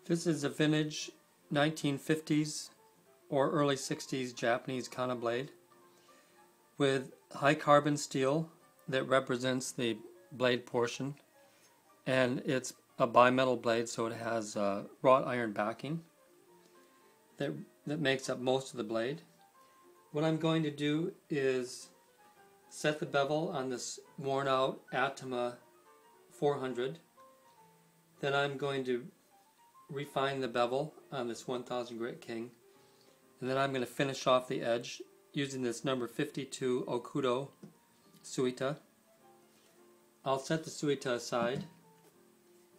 This is a vintage 1950s or early 60s Japanese kanna blade with high carbon steel that represents the blade portion, and it's a bimetal blade, so it has wrought iron backing that makes up most of the blade. What I'm going to do is set the bevel on this worn out Atoma 400. Then I'm going to refine the bevel on this 1000 grit king, and then I'm going to finish off the edge using this number 52 Okudo Suita. I'll set the Suita aside.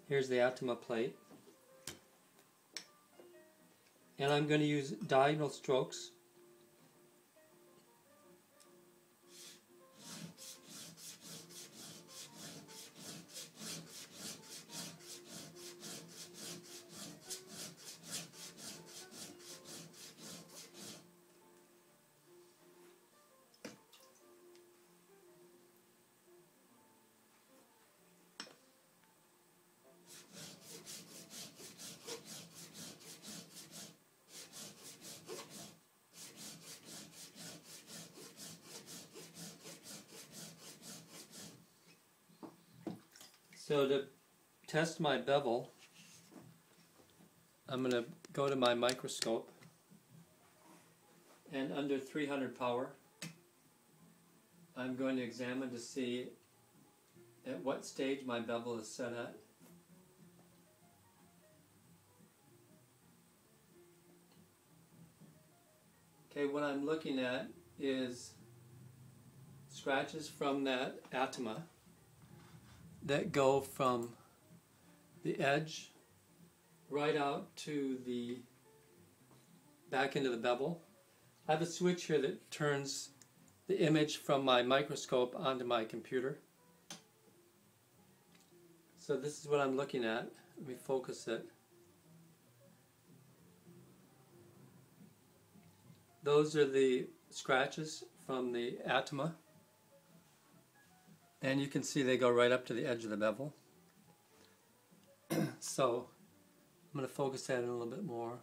Here's the Atoma plate, and I'm going to use diagonal strokes . So to test my bevel, I'm going to go to my microscope, and under 300 power I'm going to examine to see at what stage my bevel is set at. Okay, what I'm looking at is scratches from that Atoma that go from the edge right out to the back into the bevel. I have a switch here that turns the image from my microscope onto my computer. So this is what I'm looking at. Let me focus it. Those are the scratches from the Atoma. And you can see they go right up to the edge of the bevel. So I'm going to focus that in a little bit more.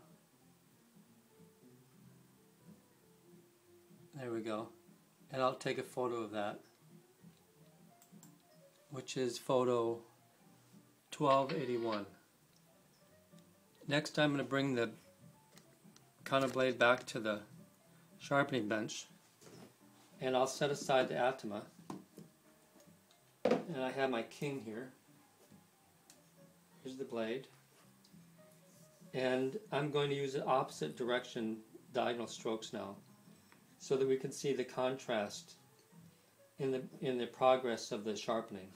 There we go. And I'll take a photo of that, which is photo 1281. Next I'm going to bring the kanna blade back to the sharpening bench, and I'll set aside the Atoma. And I have my king here. Here's the blade. And I'm going to use the opposite direction diagonal strokes now, so that we can see the contrast in the progress of the sharpening.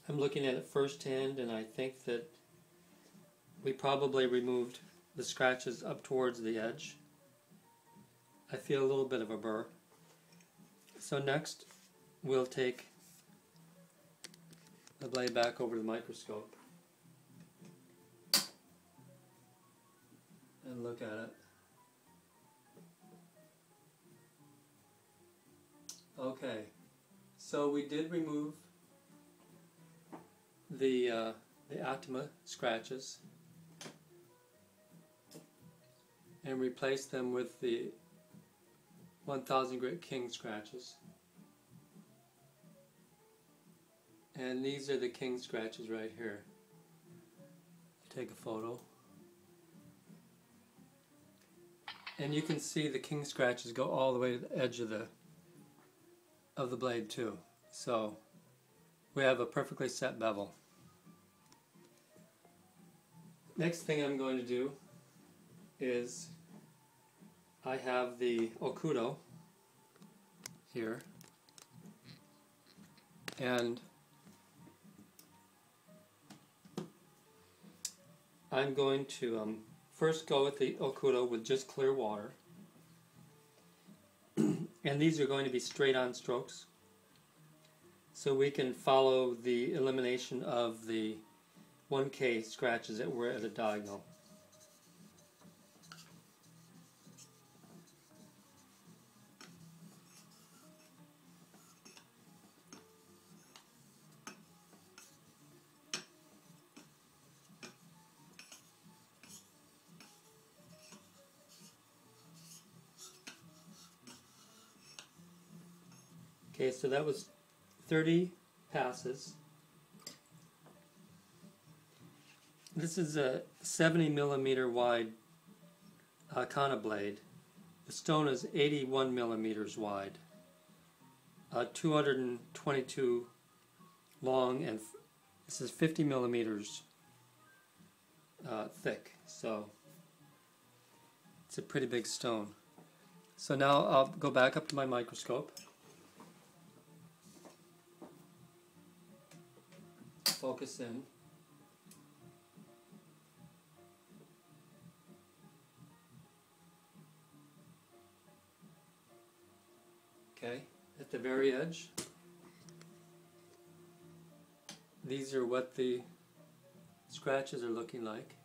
I'm looking at it firsthand, and I think that we probably removed the scratches up towards the edge. I feel a little bit of a burr. So next we'll take the blade back over to the microscope and look at it. Okay, so we did remove the Atoma scratches and replace them with the 1000 grit king scratches. And these are the king scratches right here. Take a photo. And you can see the king scratches go all the way to the edge of the blade too. So we have a perfectly set bevel. Next thing I'm going to do is I have the Okudo here, and I'm going to first go with the Okudo with just clear water, And these are going to be straight on strokes. So we can follow the elimination of the 1K scratches that were at a diagonal. Okay, so that was 30 passes. This is a 70 millimeter wide kanna blade. The stone is 81 millimeters wide, 222 long, and this is 50 millimeters thick. So it's a pretty big stone. So now I'll go back up to my microscope. Focus in. Okay, at the very edge. These are what the scratches are looking like.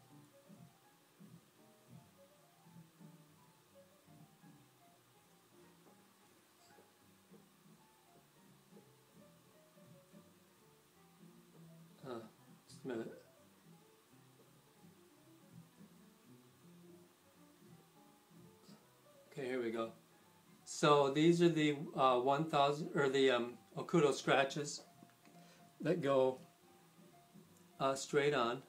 Just a minute. Okay, here we go. So these are the 1000 or the Okudo scratches that go straight on,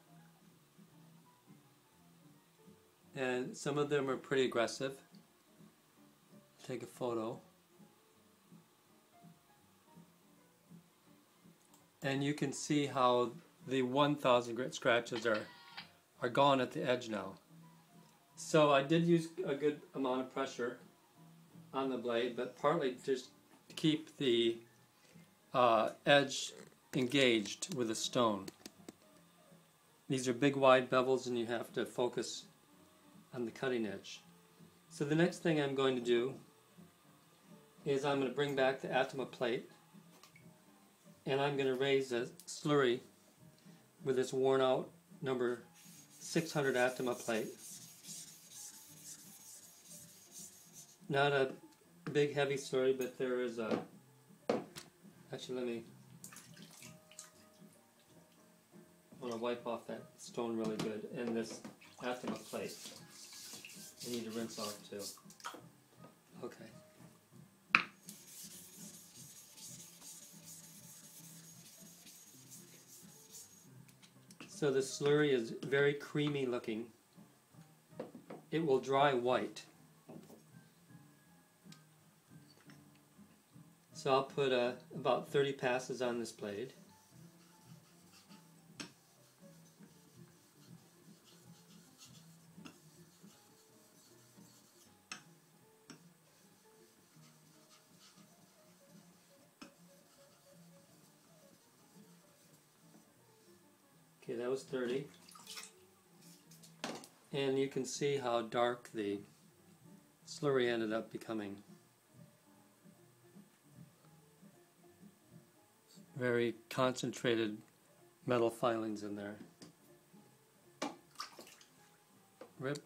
and some of them are pretty aggressive. Take a photo, and you can see how the 1000 grit scratches are gone at the edge now. So I did use a good amount of pressure on the blade, but partly just to keep the edge engaged with the stone. These are big wide bevels and you have to focus on the cutting edge. So the next thing I'm going to do is I'm going to bring back the Atoma plate, and I'm going to raise a slurry with this worn out number 600 Atoma plate. Not a big heavy slurry, but there is a, actually I want to wipe off that stone really good, and this Atoma plate I need to rinse off too. Okay. So the slurry is very creamy looking. It will dry white. So I'll put about 30 passes on this blade. Okay, that was 30. And you can see how dark the slurry ended up becoming. Very concentrated metal filings in there.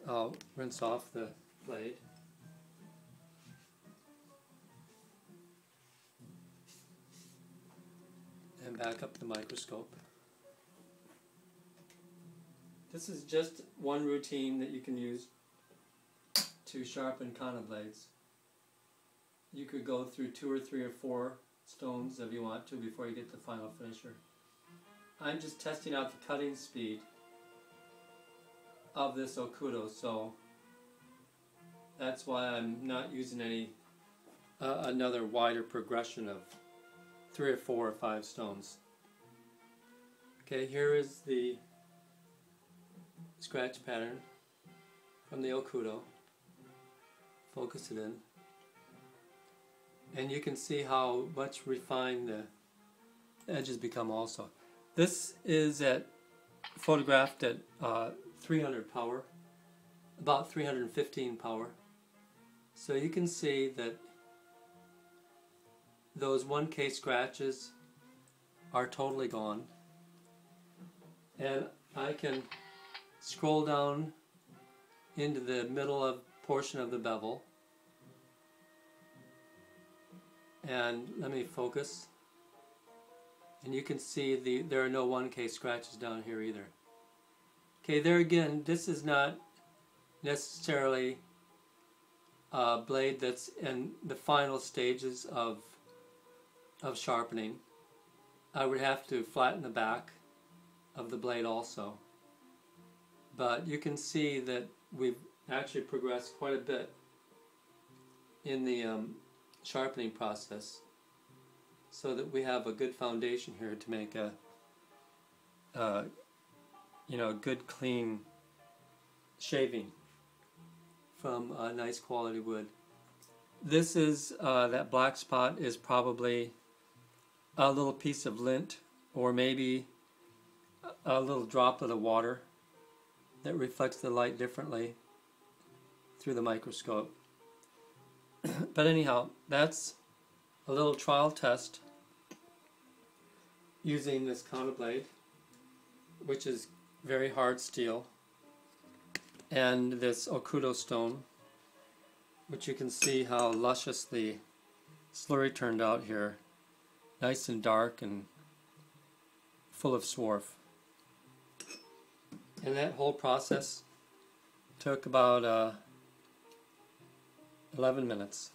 I'll rinse off the blade. And back up the microscope. This is just one routine that you can use to sharpen kanna blades. You could go through 2 or 3 or 4 stones if you want to before you get to the final finisher. I'm just testing out the cutting speed of this Okudo, so that's why I'm not using any another wider progression of 3 or 4 or 5 stones. Okay, here is the scratch pattern from the Okudo. Focus it in. And you can see how much refined the edges become also. This is photographed at 300 power, about 315 power. So you can see that those 1K scratches are totally gone. And I can scroll down into the middle portion of the bevel, and let me focus, and you can see there are no 1K scratches down here either. Okay, there again, this is not necessarily a blade that's in the final stages of sharpening. I would have to flatten the back of the blade also. But you can see that we've actually progressed quite a bit in the sharpening process, so that we have a good foundation here to make a good clean shaving from a nice quality wood. This is that black spot is probably a little piece of lint, or maybe a little droplet of water that reflects the light differently through the microscope. But anyhow, that's a little trial test using this kanna blade, which is very hard steel, and this Okudo stone, which you can see how luscious the slurry turned out here, nice and dark and full of swarf. And that whole process took about 11 minutes.